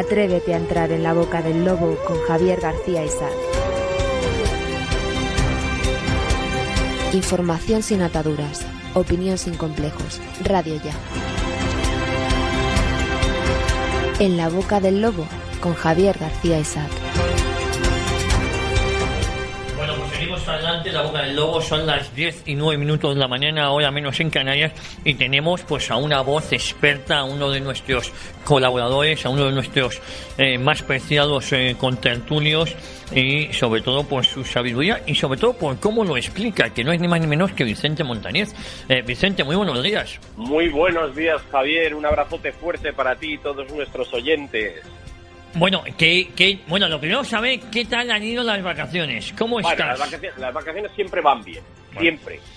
Atrévete a entrar en la boca del lobo con Javier García Isaac. Información sin ataduras, opinión sin complejos, Radio Ya. En la boca del lobo con Javier García Isaac. Bueno, pues seguimos adelante, la boca del lobo, son las 10:09 de la mañana, hora menos en Canarias, y tenemos pues a una voz experta, a uno de nuestros colaboradores, a uno de nuestros más preciados contertulios, y sobre todo por su sabiduría y sobre todo por cómo lo explica, que no es ni más ni menos que Vicente Montañez. Vicente, muy buenos días. Muy buenos días, Javier, un abrazote fuerte para ti y todos nuestros oyentes. Bueno, bueno, lo primero saber qué tal han ido las vacaciones, ¿cómo estás? Las vacaciones siempre van bien,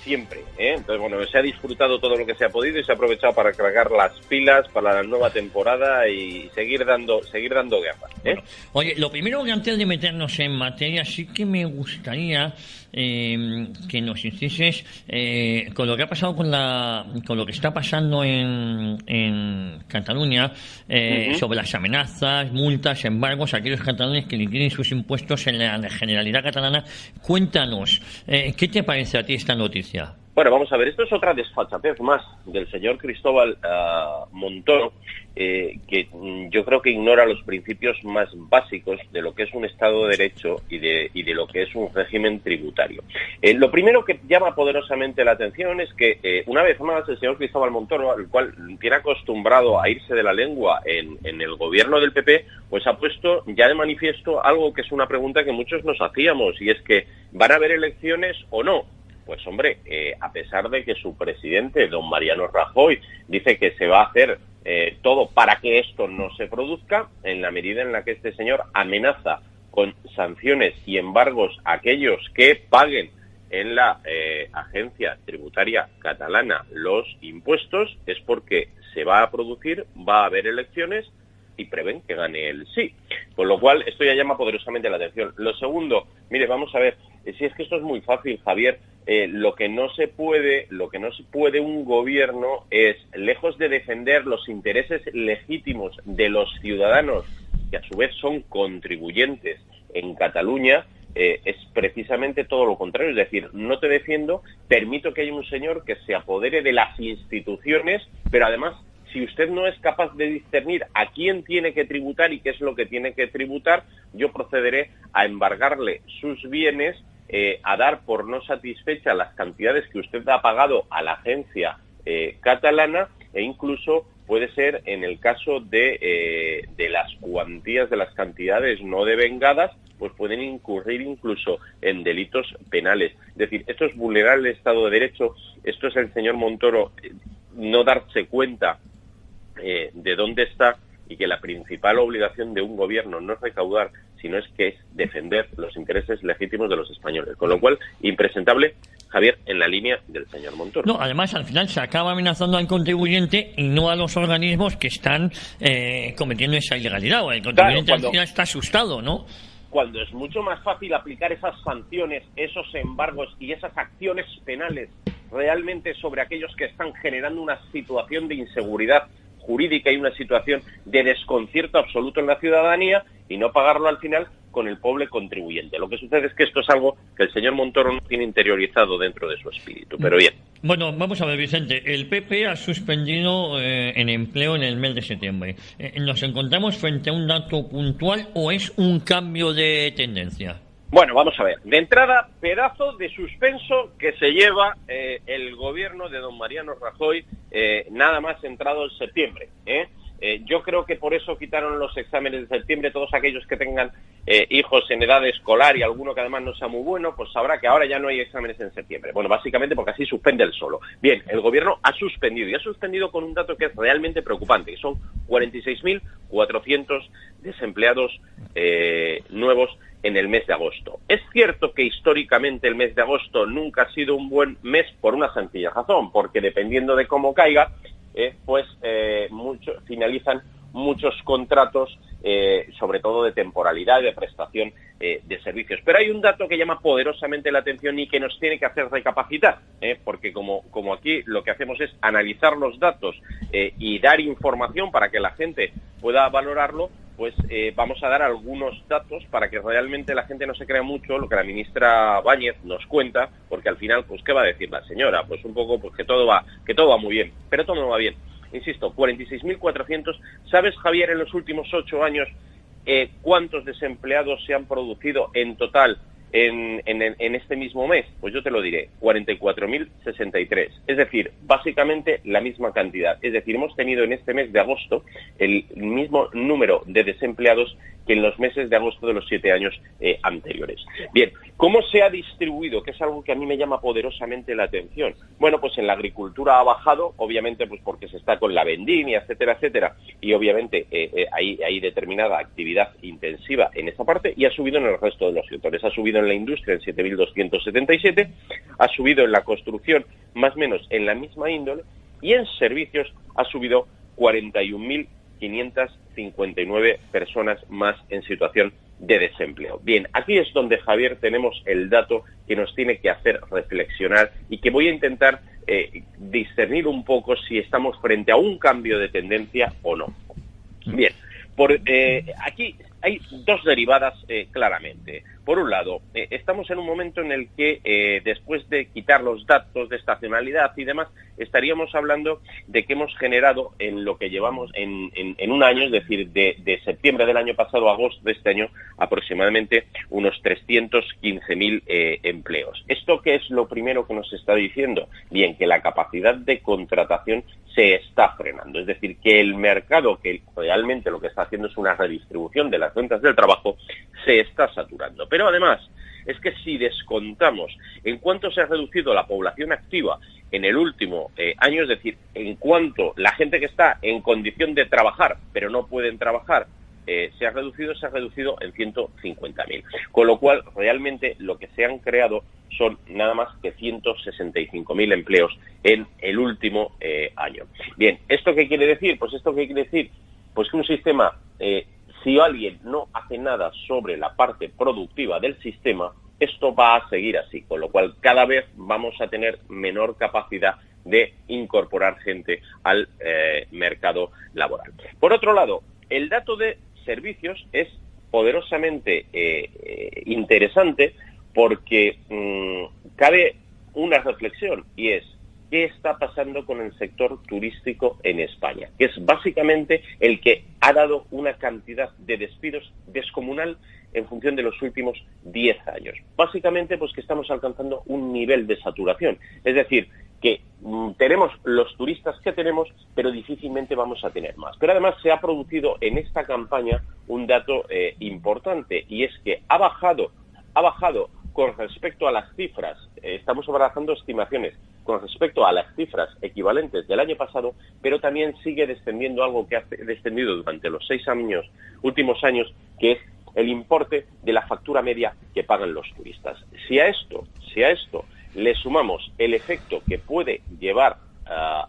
siempre, ¿eh? Entonces, bueno, se ha disfrutado todo lo que se ha podido y se ha aprovechado para cargar las pilas para la nueva temporada y seguir dando guerra, ¿eh? Bueno, oye, lo primero que antes de meternos en materia, sí que me gustaría que nos hicieses con lo que ha pasado con lo que está pasando en Cataluña, sobre las amenazas, multas, embargos a aquellos catalanes que liquiden sus impuestos en la Generalidad catalana. Cuéntanos, ¿qué te parece a ti esta noticia? Bueno, vamos a ver, esto es otra desfachatez más del señor Cristóbal Montoro, que yo creo que ignora los principios más básicos de lo que es un Estado de Derecho y de lo que es un régimen tributario. Lo primero que llama poderosamente la atención es que, una vez más, el señor Cristóbal Montoro, al cual tiene acostumbrado a irse de la lengua en el gobierno del PP, pues ha puesto ya de manifiesto algo que es una pregunta que muchos nos hacíamos, y es que ¿van a haber elecciones o no? Pues hombre, a pesar de que su presidente, don Mariano Rajoy, dice que se va a hacer todo para que esto no se produzca, en la medida en la que este señor amenaza con sanciones y embargos a aquellos que paguen en la agencia tributaria catalana los impuestos, es porque se va a producir, va a haber elecciones y prevén que gane el sí. Con lo cual, esto ya llama poderosamente la atención. Lo segundo, mire, vamos a ver, si es que esto es muy fácil, Javier, lo que no se puede un gobierno es, lejos de defender los intereses legítimos de los ciudadanos, que a su vez son contribuyentes en Cataluña, es precisamente todo lo contrario. Es decir, no te defiendo, permito que haya un señor que se apodere de las instituciones, pero además, si usted no es capaz de discernir a quién tiene que tributar y qué es lo que tiene que tributar, yo procederé a embargarle sus bienes, a dar por no satisfecha las cantidades que usted ha pagado a la agencia catalana, e incluso puede ser, en el caso de las cuantías, de las cantidades no devengadas, pues pueden incurrir incluso en delitos penales. Es decir, esto es vulnerar el Estado de Derecho, esto es el señor Montoro no darse cuenta de dónde está, y que la principal obligación de un gobierno no es recaudar, sino es que es defender los intereses legítimos de los españoles. Con lo cual, impresentable, Javier, en la línea del señor Montoro. No, además, al final se acaba amenazando al contribuyente y no a los organismos que están cometiendo esa ilegalidad. O el contribuyente al final está asustado, ¿no? Cuando es mucho más fácil aplicar esas sanciones, esos embargos y esas acciones penales realmente sobre aquellos que están generando una situación de inseguridad jurídica y una situación de desconcierto absoluto en la ciudadanía, y no pagarlo al final con el pobre contribuyente. Lo que sucede es que esto es algo que el señor Montoro no tiene interiorizado dentro de su espíritu, pero bien. Bueno, vamos a ver, Vicente, el PP ha suspendido en empleo en el mes de septiembre. ¿Nos encontramos frente a un dato puntual o es un cambio de tendencia? Bueno, vamos a ver. De entrada, pedazo de suspenso que se lleva el gobierno de don Mariano Rajoy, nada más entrado en septiembre, yo creo que por eso quitaron los exámenes de septiembre. Todos aquellos que tengan hijos en edad escolar, y alguno que además no sea muy bueno, pues sabrá que ahora ya no hay exámenes en septiembre. Bueno, básicamente porque así suspende él solo. Bien, el gobierno ha suspendido, y ha suspendido con un dato que es realmente preocupante, que son 46.400 desempleados nuevos en el mes de agosto. Es cierto que históricamente el mes de agosto nunca ha sido un buen mes por una sencilla razón, porque dependiendo de cómo caiga, finalizan muchos contratos, sobre todo de temporalidad y de prestación de servicios. Pero hay un dato que llama poderosamente la atención y que nos tiene que hacer recapacitar, porque como aquí lo que hacemos es analizar los datos y dar información para que la gente pueda valorarlo, pues vamos a dar algunos datos para que realmente la gente no se crea mucho lo que la ministra Báñez nos cuenta, porque al final, pues, ¿qué va a decir la señora? Pues un poco, pues que todo va muy bien, pero todo no va bien. Insisto, 46.400. ¿Sabes, Javier, en los últimos 8 años cuántos desempleados se han producido en total en este mismo mes? Pues yo te lo diré, 44.063. Es decir, básicamente la misma cantidad. Es decir, hemos tenido en este mes de agosto el mismo número de desempleados que en los meses de agosto de los 7 años anteriores. Bien, ¿cómo se ha distribuido? Que es algo que a mí me llama poderosamente la atención. Bueno, pues en la agricultura ha bajado, obviamente pues porque se está con la vendimia, etcétera, etcétera, y obviamente hay determinada actividad intensiva en esa parte, y ha subido en el resto de los sectores. Ha subido en la industria en 7.277, ha subido en la construcción más o menos en la misma índole, y en servicios ha subido 41.559 personas más en situación de desempleo. Bien, aquí es donde, Javier, tenemos el dato que nos tiene que hacer reflexionar y que voy a intentar discernir un poco si estamos frente a un cambio de tendencia o no. Bien, aquí hay dos derivadas claramente. Por un lado, estamos en un momento en el que después de quitar los datos de estacionalidad y demás, estaríamos hablando de que hemos generado en lo que llevamos en un año, es decir, de septiembre del año pasado a agosto de este año, aproximadamente unos 315.000 empleos. ¿Esto qué es lo primero que nos está diciendo? Bien, que la capacidad de contratación se está frenando, es decir, que el mercado, que realmente lo que está haciendo es una redistribución de las rentas del trabajo, se está saturando. Pero además, es que si descontamos en cuánto se ha reducido la población activa en el último año, es decir, en cuanto la gente que está en condición de trabajar, pero no pueden trabajar, se ha reducido en 150.000. Con lo cual, realmente lo que se han creado son nada más que 165.000 empleos en el último año. Bien, ¿esto qué quiere decir? Pues que un sistema, si alguien no hace nada sobre la parte productiva del sistema, esto va a seguir así, con lo cual cada vez vamos a tener menor capacidad de incorporar gente al mercado laboral. Por otro lado, el dato de servicios es poderosamente interesante porque cabe una reflexión, y es ¿qué está pasando con el sector turístico en España? Que es básicamente el que ha dado una cantidad de despidos descomunal en función de los últimos 10 años. Básicamente, pues que estamos alcanzando un nivel de saturación. Es decir, que tenemos los turistas que tenemos, pero difícilmente vamos a tener más. Pero además se ha producido en esta campaña un dato importante, y es que ha bajado con respecto a las cifras, estamos barajando estimaciones, con respecto a las cifras equivalentes del año pasado, pero también sigue descendiendo algo que ha descendido durante los 6 últimos años, que es el importe de la factura media que pagan los turistas. Si a esto le sumamos el efecto que puede llevar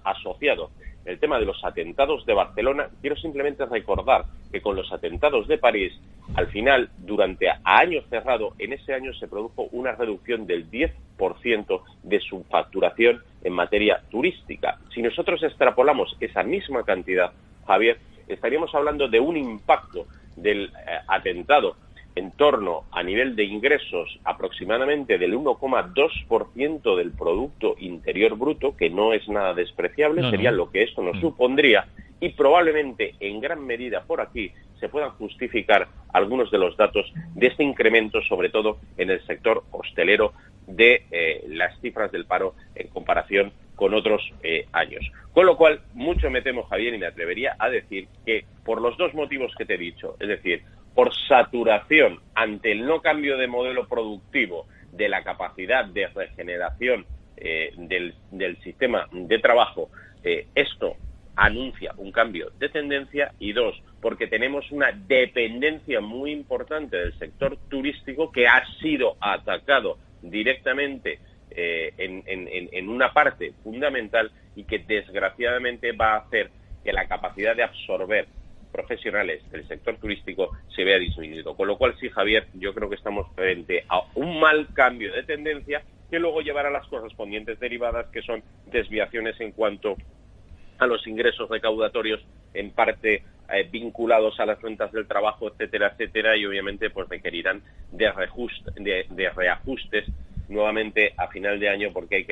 asociado el tema de los atentados de Barcelona, quiero simplemente recordar que con los atentados de París, al final, durante año cerrado, en ese año se produjo una reducción del 10% de su facturación en materia turística. Si nosotros extrapolamos esa misma cantidad, Javier, estaríamos hablando de un impacto del atentado en torno a nivel de ingresos aproximadamente del 1,2% del Producto Interior Bruto, que no es nada despreciable, sería lo que esto nos supondría, y probablemente en gran medida por aquí se puedan justificar algunos de los datos de este incremento, sobre todo en el sector hostelero, de las cifras del paro en comparación con otros años. Con lo cual, mucho me temo, Javier, y me atrevería a decir que por los dos motivos que te he dicho, es decir, por saturación ante el no cambio de modelo productivo, de la capacidad de regeneración del sistema de trabajo, esto anuncia un cambio de tendencia, y dos, porque tenemos una dependencia muy importante del sector turístico que ha sido atacado directamente en una parte fundamental, y que desgraciadamente va a hacer que la capacidad de absorber profesionales del sector turístico se vea disminuido. Con lo cual, sí, Javier, yo creo que estamos frente a un mal cambio de tendencia que luego llevará a las correspondientes derivadas, que son desviaciones en cuanto a los ingresos recaudatorios, en parte vinculados a las rentas del trabajo, etcétera, etcétera, y obviamente pues requerirán de reajustes nuevamente a final de año, porque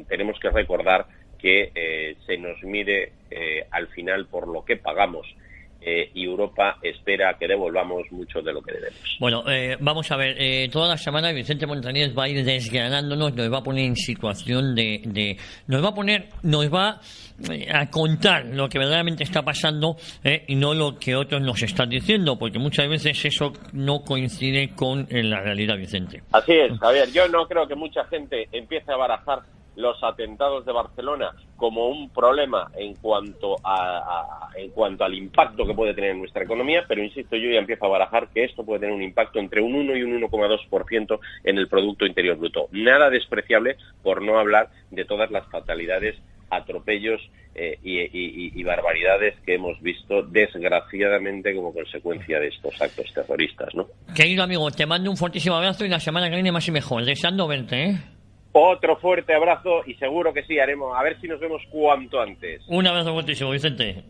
tenemos que recordar que se nos mire al final por lo que pagamos, y Europa espera que devolvamos mucho de lo que debemos. Bueno, vamos a ver, toda la semana Vicente Montañés va a ir desgranándonos, nos va a poner en situación nos va a contar lo que verdaderamente está pasando, y no lo que otros nos están diciendo, porque muchas veces eso no coincide con la realidad, Vicente. Así es, Javier. Yo no creo que mucha gente empiece a barajar los atentados de Barcelona como un problema en cuanto al impacto que puede tener en nuestra economía, pero insisto, yo ya empiezo a barajar que esto puede tener un impacto entre un 1 y un 1,2% en el Producto Interior Bruto. Nada despreciable, por no hablar de todas las fatalidades, atropellos y barbaridades que hemos visto desgraciadamente como consecuencia de estos actos terroristas, ¿no? Querido amigo, te mando un fortísimo abrazo y la semana que viene más y mejor, deseando verte, ¿eh? Otro fuerte abrazo y seguro que sí, haremos, a ver si nos vemos cuanto antes. Un abrazo fuertísimo, Vicente.